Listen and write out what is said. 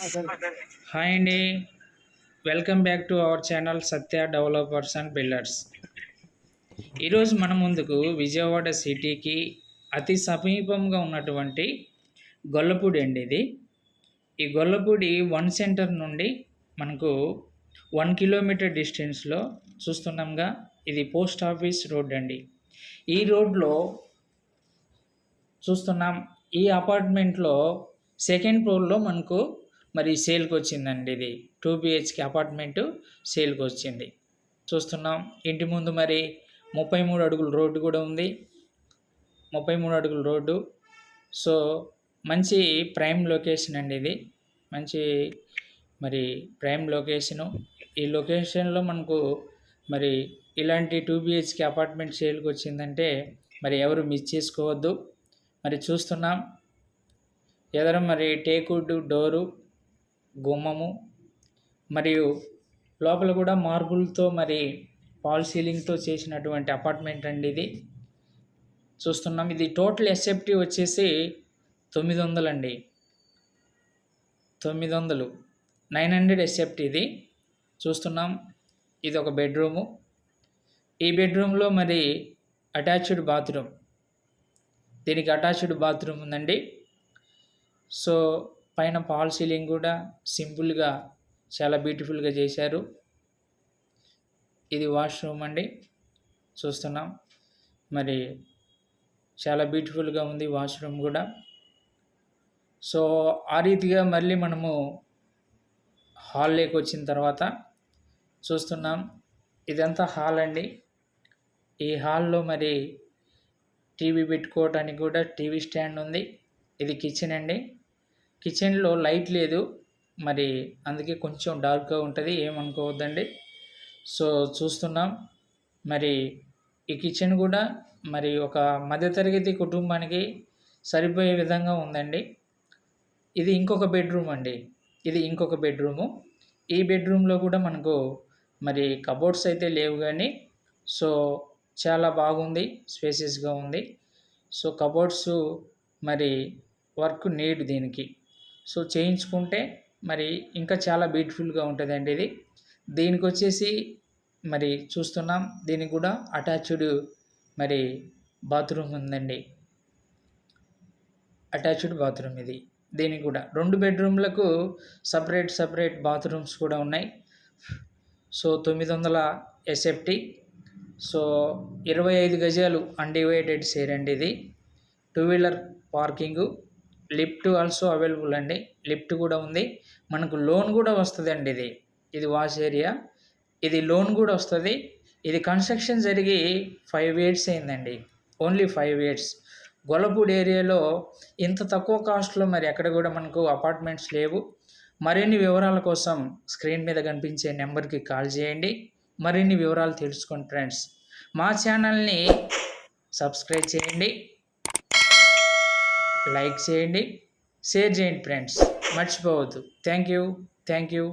Hi అండి, welcome back to our channel Satya developers and builders. ఈరోజు మన ముందుకు విజయవాడ సిటీకి అతి సమీపంగా ఉన్నటువంటి గొల్లపూడి అండి. ఈ గొల్లపూడి వన్ సెంటర్ నుండి మనకు 1 కిలోమీటర్ డిస్టెన్స్లో చూస్తున్నాంగా. ఇది పోస్ట్ ఆఫీస్ రోడ్ అండి. ఈ రోడ్లో చూస్తున్నాం. ఈ అపార్ట్మెంట్లో సెకండ్ ఫ్లోర్లో మనకు మరి సేల్కి వచ్చిందండి. ఇది 2 BHK అపార్ట్మెంటు సేల్కి వచ్చింది. చూస్తున్నాం. ఇంటి ముందు మరి 33 అడుగుల రోడ్డు కూడా ఉంది. 33 అడుగుల రోడ్డు. సో మంచి ప్రైమ్ లొకేషన్ అండి. ఇది మంచి మరి ప్రైమ్ లొకేషను. ఈ లొకేషన్లో మనకు మరి ఇలాంటి 2 BHK అపార్ట్మెంట్ సేల్కి వచ్చిందంటే మరి ఎవరు మిస్ చేసుకోవద్దు. మరి చూస్తున్నాం. ఎదర మరి టేకుడ్ డోరు, గుమ్మము, మరియు లోపల కూడా మార్బుల్తో మరి ఫాల్ సీలింగ్తో చేసినటువంటి అపార్ట్మెంట్ అండి. ఇది చూస్తున్నాం. ఇది టోటల్ ఎస్ఎఫ్టీ వచ్చేసి 900 అండి. 900 900 ఎస్ఎఫ్టీ ఇది. చూస్తున్నాం. ఇది ఒక బెడ్రూము. ఈ బెడ్రూమ్లో మరి అటాచ్డ్ బాత్రూమ్, దీనికి అటాచ్డ్ బాత్రూమ్ ఉందండి. సో పైన ఫాల్ సీలింగ్ కూడా సింపుల్గా చాలా బ్యూటిఫుల్గా చేశారు. ఇది వాష్రూమ్ అండి. చూస్తున్నాం. మరి చాలా బ్యూటిఫుల్గా ఉంది వాష్రూమ్ కూడా. సో ఆ రీతిగా మళ్ళీ మనము హాల్లోకి వచ్చిన తర్వాత చూస్తున్నాం. ఇదంతా హాల్ అండి. ఈ హాల్లో మరి టీవీ పెట్టుకోవడానికి కూడా టీవీ స్టాండ్ ఉంది. ఇది కిచెన్ అండి. కిచెన్లో లైట్ లేదు, మరి అందుకే కొంచెం డార్క్గా ఉంటుంది, ఏమనుకోవద్దండి. సో చూస్తున్నాం. మరి ఈ కిచెన్ కూడా మరి ఒక మధ్యతరగతి కుటుంబానికి సరిపోయే విధంగా ఉందండి. ఇది ఇంకొక బెడ్రూమ్ అండి. ఇది ఇంకొక బెడ్రూము. ఈ బెడ్రూమ్లో కూడా మనకు మరి కబోర్డ్స్ అయితే లేవు, కానీ సో చాలా బాగుంది, స్పేసియస్గా ఉంది. సో కబోర్డ్స్ మరి వర్క్ నీడ్ దీనికి. సో చేయించుకుంటే మరి ఇంకా చాలా బ్యూటిఫుల్గా ఉంటుందండి. ఇది దీనికి వచ్చేసి మరి చూస్తున్నాం. దీనికి కూడా అటాచ్డ్ మరి బాత్రూమ్ ఉందండి. అటాచ్డ్ బాత్రూమ్ ఇది. దీనికి కూడా 2 బెడ్రూమ్లకు సపరేట్ బాత్రూమ్స్ కూడా ఉన్నాయి. So 900 SFT. సో 25 గజాలు అన్డివైడెడ్ షేర్ అండి. ఇది 2 wheeler parking, lift also available అండి. లిఫ్ట్ కూడా ఉంది. మనకు లోన్ కూడా వస్తుంది అండి. ఇది వాష్ ఏరియా. ఇది లోన్ కూడా వస్తుంది. ఇది కన్స్ట్రక్షన్ జరిగి 5 years అయిందండి. Only 5 years. గొల్లపూడి ఏరియాలో ఇంత తక్కువ కాస్ట్లో మరి ఎక్కడ కూడా మనకు అపార్ట్మెంట్స్ లేవు. మరిన్ని వివరాల కోసం స్క్రీన్ మీద కనిపించే నెంబర్కి కాల్ చేయండి. మరిన్ని వివరాలు తెలుసుకోండి ఫ్రెండ్స్. మా ఛానల్ని సబ్స్క్రైబ్ చేయండి, లైక్ చేయండి, షేర్ చేయండి ఫ్రెండ్స్. మర్చిపోవద్దు. Thank you.